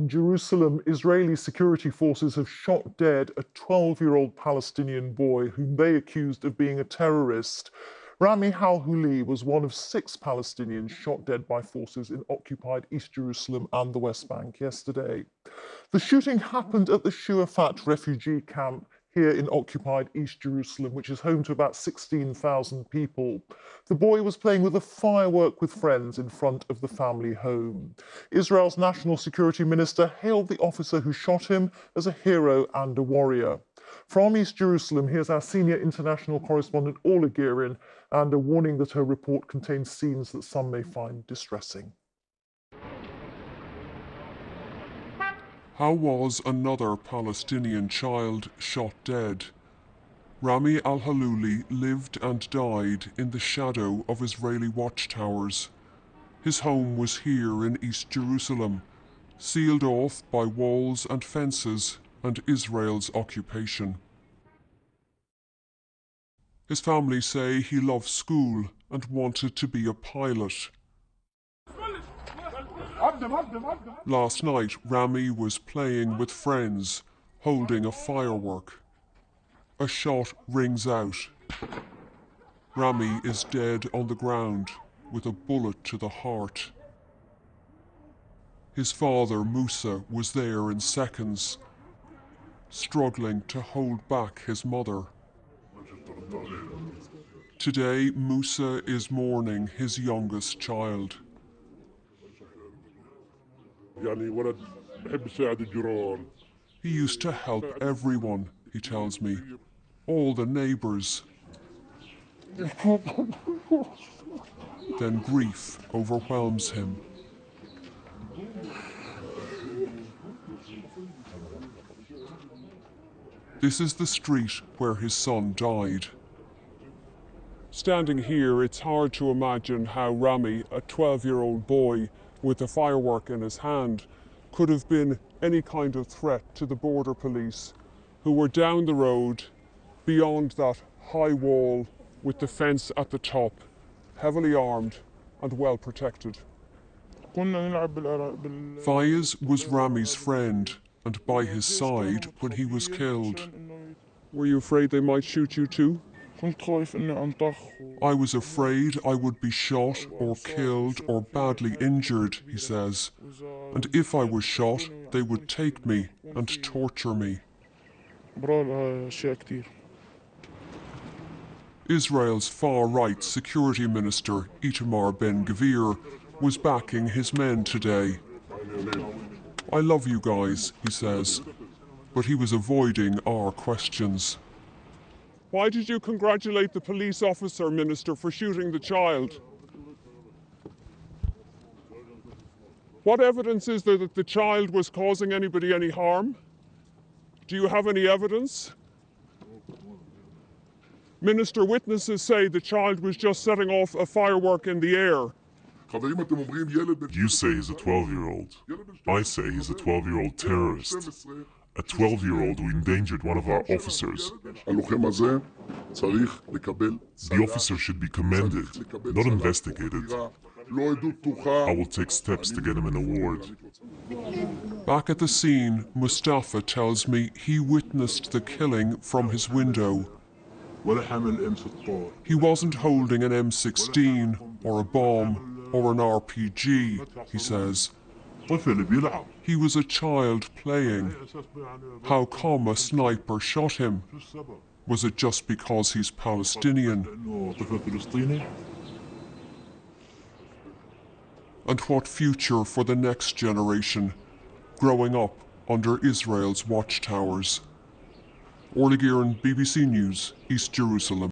In Jerusalem, Israeli security forces have shot dead a 12-year-old Palestinian boy whom they accused of being a terrorist. Rami al-Halouli was one of 6 Palestinians shot dead by forces in occupied East Jerusalem and the West Bank yesterday. The shooting happened at the Shuafat refugee camp here in occupied East Jerusalem, which is home to about 16,000 people. The boy was playing with a firework with friends in front of the family home. Israel's national security minister hailed the officer who shot him as a hero and a warrior. From East Jerusalem, here's our senior international correspondent, Orla Guerin, and a warning that her report contains scenes that some may find distressing. How was another Palestinian child shot dead? Rami al-Halouli lived and died in the shadow of Israeli watchtowers. His home was here in East Jerusalem, sealed off by walls and fences and Israel's occupation. His family say he loved school and wanted to be a pilot. Last night, Rami was playing with friends, holding a firework. A shot rings out. Rami is dead on the ground with a bullet to the heart. His father, Musa, was there in seconds, struggling to hold back his mother. Today, Musa is mourning his youngest child. He used to help everyone, he tells me, all the neighbors. Then grief overwhelms him. This is the street where his son died. Standing here, it's hard to imagine how Rami, a 12-year-old boy with a firework in his hand, could have been any kind of threat to the border police, who were down the road, beyond that high wall with the fence at the top, heavily armed and well protected. Fayez was Rami's friend and by his side when he was killed. Were you afraid they might shoot you too? I was afraid I would be shot or killed or badly injured, he says. And if I was shot, they would take me and torture me. Israel's far-right security minister, Itamar Ben-Gvir, was backing his men today. I love you guys, he says, but he was avoiding our questions. Why did you congratulate the police officer, Minister, for shooting the child? What evidence is there that the child was causing anybody any harm? Do you have any evidence? Minister, witnesses say the child was just setting off a firework in the air. You say he's a 12-year-old. I say he's a 12-year-old terrorist. A 12-year-old who endangered one of our officers. The officer should be commended, not investigated. I will take steps to get him an award. Back at the scene, Mustafa tells me he witnessed the killing from his window. He wasn't holding an M16 or a bomb or an RPG, he says. He was a child playing. How come a sniper shot him? Was it just because he's Palestinian? And what future for the next generation, growing up under Israel's watchtowers? Orla Guerin, BBC News, East Jerusalem.